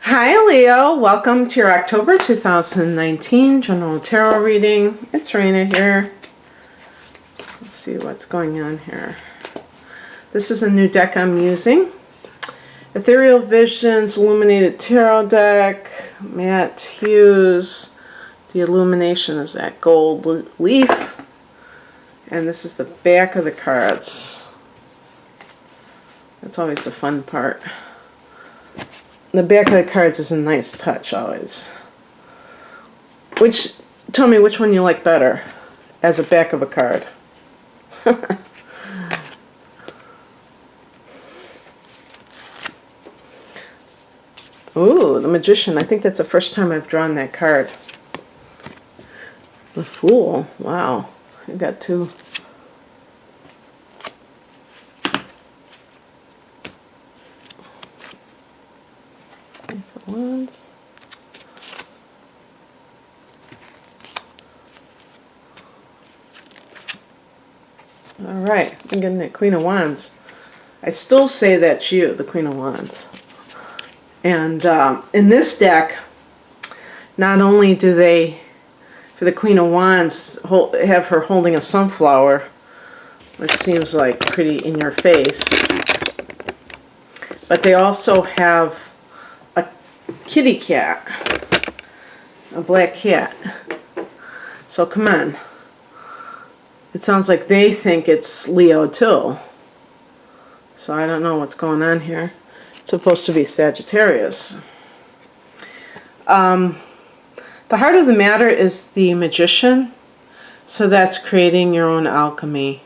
Hi Leo, welcome to your October 2019 General Tarot reading. It's Raina here. Let's see what's going on here. This is a new deck I'm using. Ethereal Visions Illuminated Tarot deck, matte hues. The illumination is that gold leaf. And this is the back of the cards. That's always the fun part. The back of the cards is a nice touch always. Tell me which one you like better as a back of a card. Ooh, the Magician. I think that's the first time I've drawn that card. The Fool. Wow. I got two. Wands. All right, I'm getting that Queen of Wands. I still say that's you, the Queen of Wands. And in this deck, not only do they, for the Queen of Wands, have her holding a sunflower, which seems like pretty in your face, but they also have kitty cat, a black cat. So come on. It sounds like they think it's Leo too. So I don't know what's going on here. It's supposed to be Sagittarius. The heart of the matter is the Magician. So that's creating your own alchemy.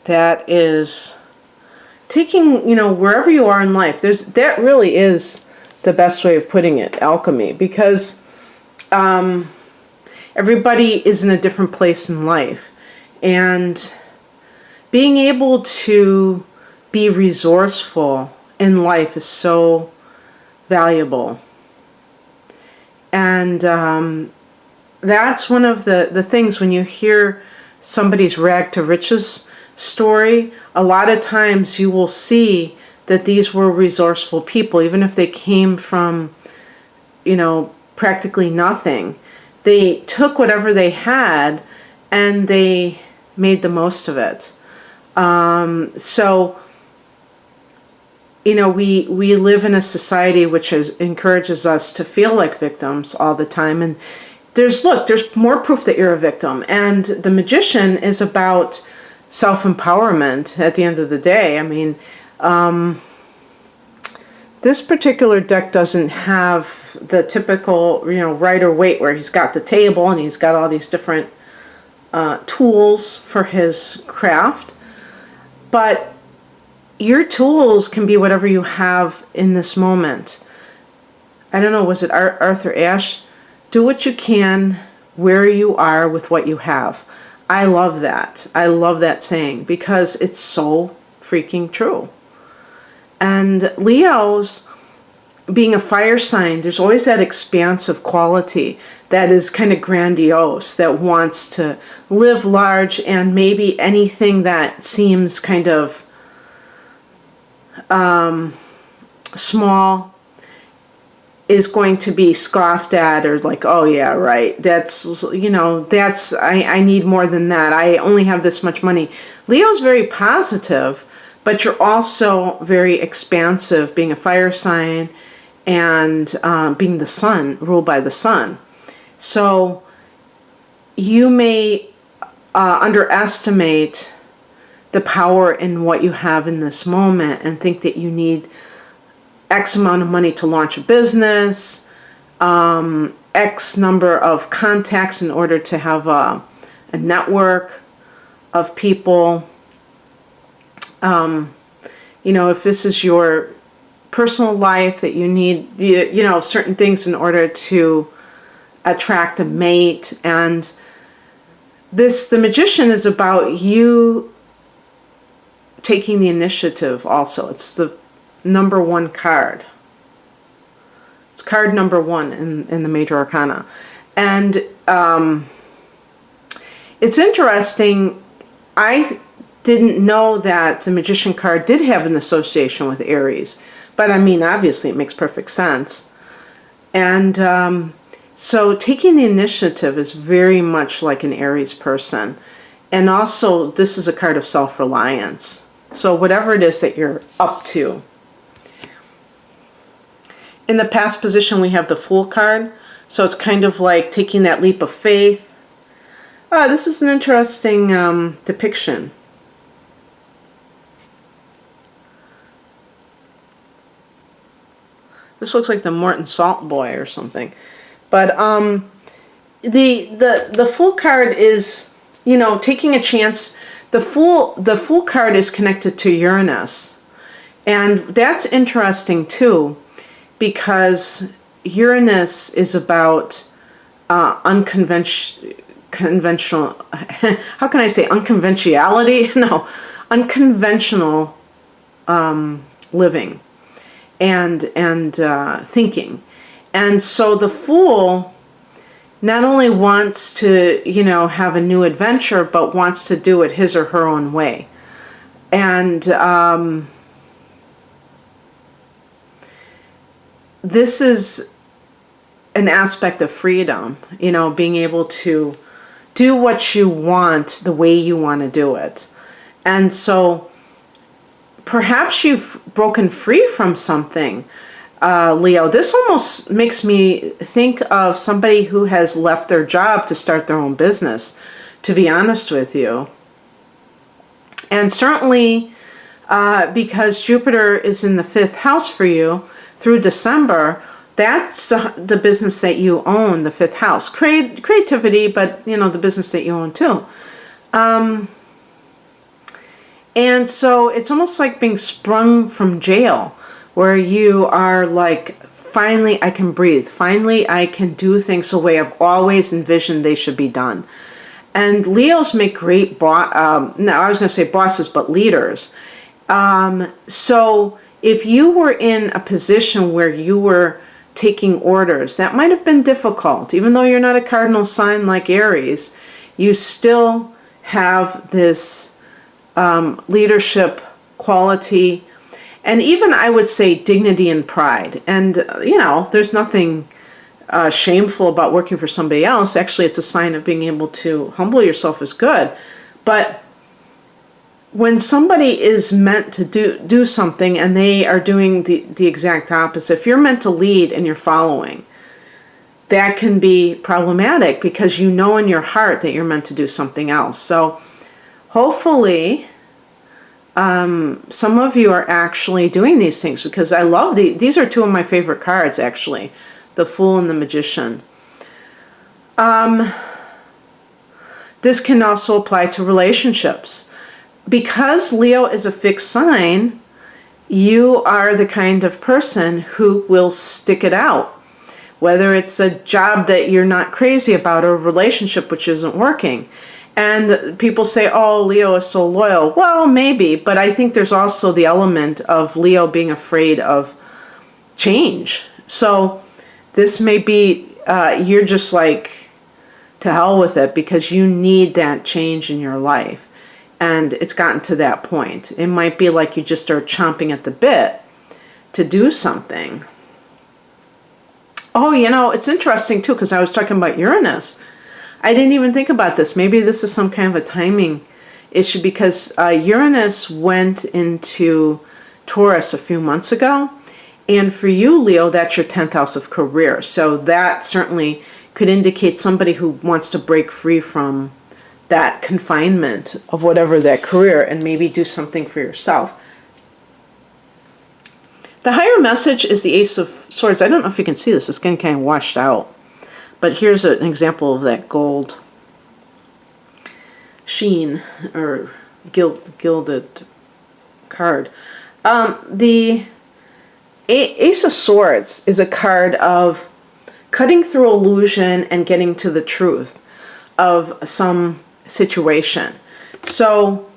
That is taking, wherever you are in life. That really is the best way of putting it, alchemy, because everybody is in a different place in life, and being able to be resourceful in life is so valuable. And that's one of the things when you hear somebody's rag to riches story, a lot of times you will see that these were resourceful people, even if they came from, practically nothing. They took whatever they had and they made the most of it. We live in a society which encourages us to feel like victims all the time. And there's more proof that you're a victim. And the Magician is about self-empowerment at the end of the day. I mean, this particular deck doesn't have the typical, Rider-Waite where he's got the table and he's got all these different tools for his craft. But your tools can be whatever you have in this moment. I don't know, was it Arthur Ashe? Do what you can where you are with what you have. I love that. I love that saying because it's so freaking true. And Leo's, being a fire sign, there's always that expansive quality that is kind of grandiose, that wants to live large, and maybe anything that seems kind of small is going to be scoffed at, or like, oh yeah, right, I need more than that. I only have this much money. Leo's very positive, but you're also very expansive, being a fire sign and being the sun, ruled by the sun. So you may underestimate the power in what you have in this moment and think that you need X amount of money to launch a business, X number of contacts in order to have a network of people. If this is your personal life, that you need, certain things in order to attract a mate. And the Magician is about you taking the initiative also. It's the number one card. It's card number one in the major arcana. And it's interesting. I didn't know that the Magician card did have an association with Aries, But I mean, obviously, it makes perfect sense. And so taking the initiative is very much like an Aries person. And also, this is a card of self-reliance. So whatever it is that you're up to. In the past position, we have the Fool card. So it's kind of like taking that leap of faith. This is an interesting depiction. This looks like the Morton Salt Boy or something. But the Fool card is, you know, taking a chance. The Fool card is connected to Uranus. And that's interesting too, because Uranus is about unconventional, how can I say unconventionality? No, unconventional living and thinking. And so the Fool not only wants to, you know, have a new adventure, but wants to do it his or her own way. And this is an aspect of freedom, you know, being able to do what you want the way you want to do it. And so perhaps you've broken free from something, Leo. This almost makes me think of somebody who has left their job to start their own business, to be honest with you. And certainly because Jupiter is in the 5th house for you through December, that's the business that you own, the 5th house. Creativity, but, you know, the business that you own too. And so it's almost like being sprung from jail, where you are like, finally I can breathe. Finally I can do things the way I've always envisioned they should be done. And Leos make great, I was going to say bosses, but leaders. So if you were in a position where you were taking orders, that might have been difficult. Even though you're not a cardinal sign like Aries, you still have this leadership quality, and even I would say dignity and pride. And you know, there's nothing shameful about working for somebody else. Actually, it's a sign of being able to humble yourself is good. But when somebody is meant to do something and they are doing the exact opposite, if you're meant to lead and you're following, that can be problematic because you know in your heart that you're meant to do something else. So hopefully some of you are actually doing these things, because I love these are two of my favorite cards, actually, the Fool and the Magician. This can also apply to relationships. Because Leo is a fixed sign, you are the kind of person who will stick it out. Whether it's a job that you're not crazy about or a relationship which isn't working. And people say, oh, Leo is so loyal. Well, maybe, but I think there's also the element of Leo being afraid of change. So this may be, you're just like, to hell with it, because you need that change in your life. And it's gotten to that point. It might be like you just are chomping at the bit to do something. Oh, you know, it's interesting too, because I was talking about Uranus. I didn't even think about this. Maybe this is some kind of a timing issue, because Uranus went into Taurus a few months ago. And for you, Leo, that's your 10th house of career. So that certainly could indicate somebody who wants to break free from that confinement of whatever that career and maybe do something for yourself. The higher message is the Ace of Swords. I don't know if you can see this. It's getting kind of washed out. But here's an example of that gold sheen or gilded card. The Ace of Swords is a card of cutting through illusion and getting to the truth of some situation. So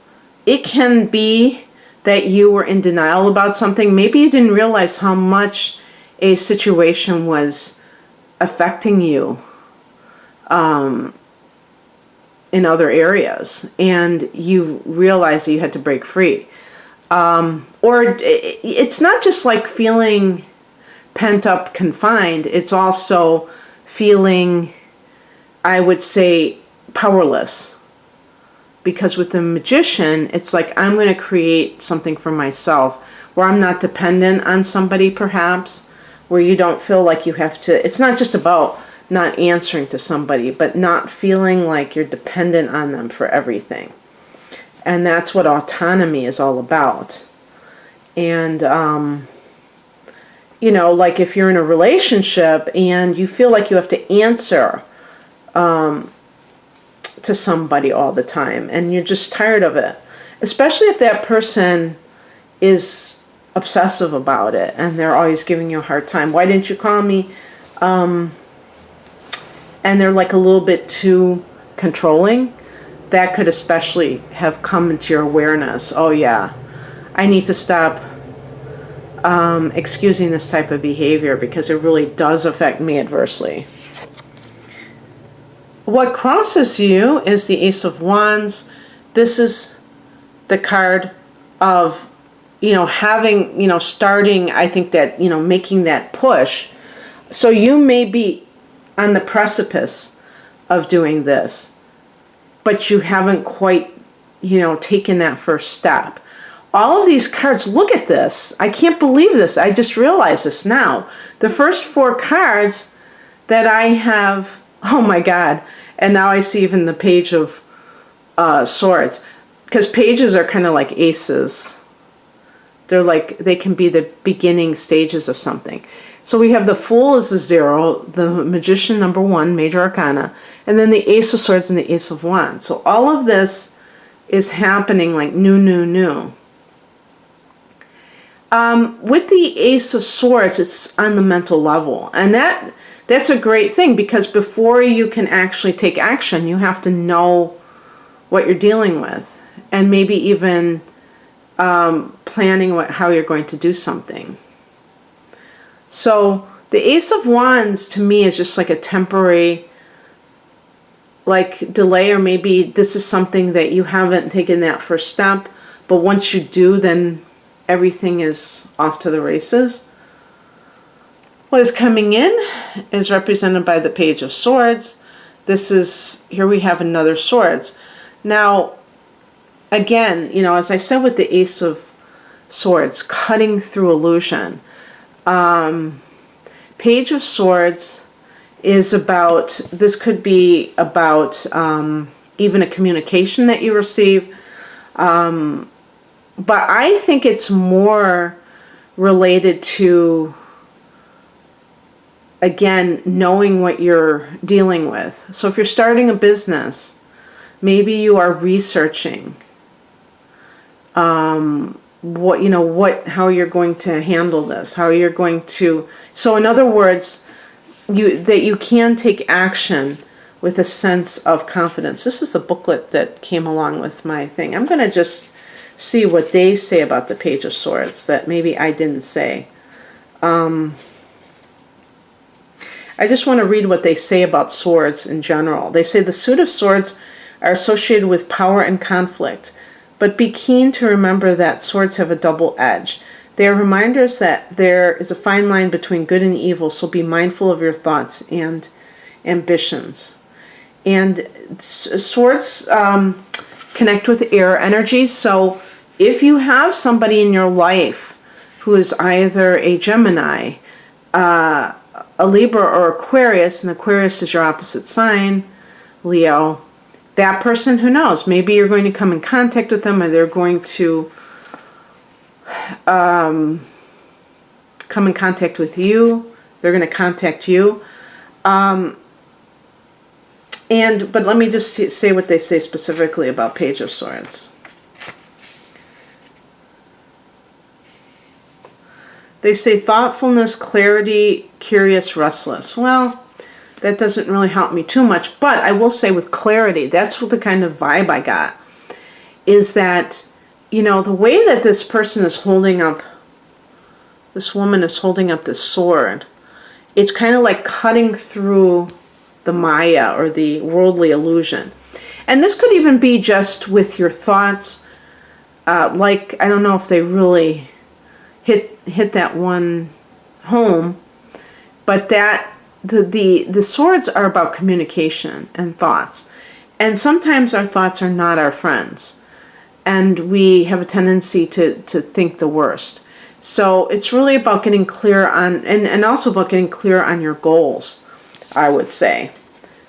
it can be that you were in denial about something. Maybe you didn't realize how much a situation was affecting you in other areas, and you realized that you had to break free. Or it's not just like feeling pent up, confined. It's also feeling, I would say, powerless. Because with the magician, it's like I'm going to create something for myself where I'm not dependent on somebody, perhaps, where you don't feel like you have to. It's not just about not answering to somebody, but not feeling like you're dependent on them for everything. And that's what autonomy is all about. And, you know, like if you're in a relationship and you feel like you have to answer to somebody all the time and you're just tired of it, especially if that person is obsessive about it and they're always giving you a hard time. Why didn't you call me? And they're like a little bit too controlling. That could especially have come into your awareness. Oh yeah, I need to stop excusing this type of behavior because it really does affect me adversely. What crosses you is the Ace of Wands. This is the card of, you know, having, you know, starting, I think that, you know, making that push. So you may be on the precipice of doing this, but you haven't quite, you know, taken that first step. All of these cards, look at this. I can't believe this. I just realized this now. The first 4 cards that I have, oh my God. And now I see even the Page of Swords. Because pages are kind of like aces. They're like, they can be the beginning stages of something. So we have the Fool as the 0, the Magician number 1, Major Arcana, and then the Ace of Swords and the Ace of Wands. So all of this is happening like new. With the Ace of Swords, it's on the mental level. And that's a great thing because before you can actually take action, you have to know what you're dealing with. And maybe even planning how you're going to do something. So the Ace of Wands to me is just like a temporary like delay, or maybe this is something that you haven't taken that first step, but once you do, then everything is off to the races. What is coming in is represented by the Page of Swords. This is, here we have another Swords. Now, again, you know, as I said with the Ace of Swords, cutting through illusion. Page of Swords is about, this could be about even a communication that you receive. But I think it's more related to, again, knowing what you're dealing with. So if you're starting a business, maybe you are researching how you're going to handle this, how you're going to, so in other words, that you can take action with a sense of confidence. This is the booklet that came along with my thing. I'm going to just see what they say about the Page of Swords that maybe I didn't say. I just want to read what they say about swords in general. They say the suit of swords are associated with power and conflict. But be keen to remember that swords have a double edge. They are reminders that there is a fine line between good and evil, so be mindful of your thoughts and ambitions. And swords connect with air energy, so if you have somebody in your life who is either a Gemini, a Libra, or Aquarius, and Aquarius is your opposite sign, Leo, that person, who knows, maybe you're going to come in contact with them, or they're going to come in contact with you. They're going to contact you. But let me just say what they say specifically about Page of Swords. They say thoughtfulness, clarity, curious, restless. Well, that doesn't really help me too much, but I will say with clarity, that's what the kind of vibe I got, is that, you know, the way that this person is holding up, this woman is holding up this sword, it's kind of like cutting through the Maya, or the worldly illusion. And this could even be just with your thoughts, like, I don't know if they really hit that one home, but that the swords are about communication and thoughts. And sometimes our thoughts are not our friends. And we have a tendency to think the worst. So it's really about getting clear on, and also about getting clear on your goals, I would say,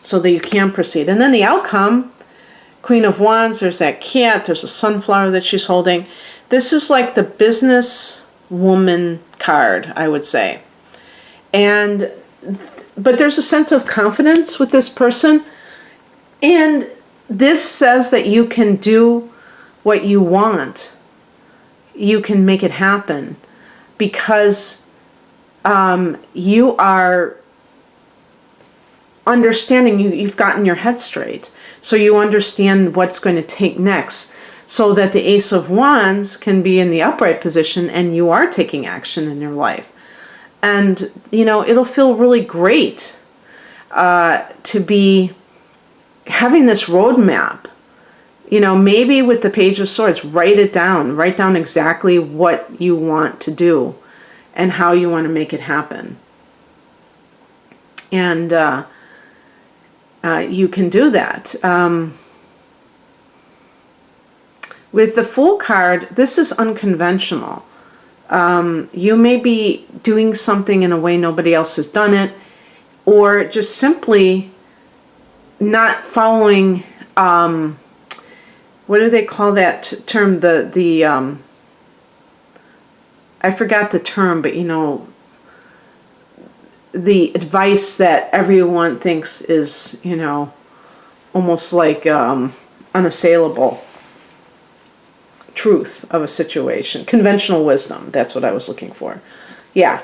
so that you can proceed. And then the outcome, Queen of Wands, there's that cat, there's a sunflower that she's holding. This is like the business woman card, I would say. But there's a sense of confidence with this person. And this says that you can do what you want. You can make it happen because you are understanding, you've gotten your head straight. So you understand what's going to take next, so that the Ace of Wands can be in the upright position and you are taking action in your life. And, it'll feel really great to be having this roadmap. Maybe with the Page of Swords, write it down. Write down exactly what you want to do and how you want to make it happen. And you can do that. With the Fool card, this is unconventional. You may be doing something in a way nobody else has done it, or just simply not following, what do they call that term? I forgot the term, but the advice that everyone thinks is, almost like unassailable truth of a situation. Conventional wisdom, that's what I was looking for. Yeah.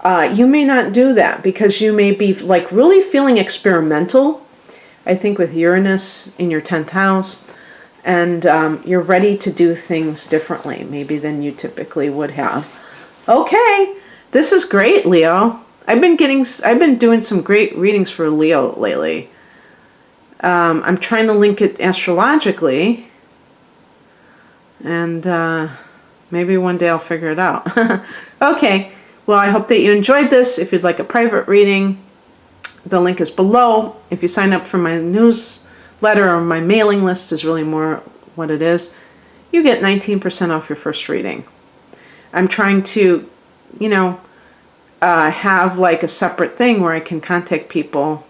You may not do that because you may be like really feeling experimental, I think, with Uranus in your 10th house. And you're ready to do things differently, maybe than you typically would have. Okay, this is great, Leo. I've been doing some great readings for Leo lately. I'm trying to link it astrologically, and maybe one day I'll figure it out. Okay, well, I hope that you enjoyed this. If you'd like a private reading, the link is below. If you sign up for my newsletter, or my mailing list is really more what it is, you get 19% off your first reading. I'm trying to, have like a separate thing where I can contact people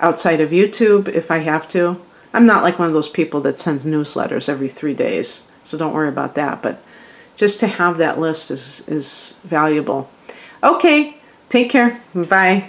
outside of YouTube if I have to. I'm not like one of those people that sends newsletters every 3 days, so don't worry about that. But just to have that list is valuable. Okay, take care. Bye.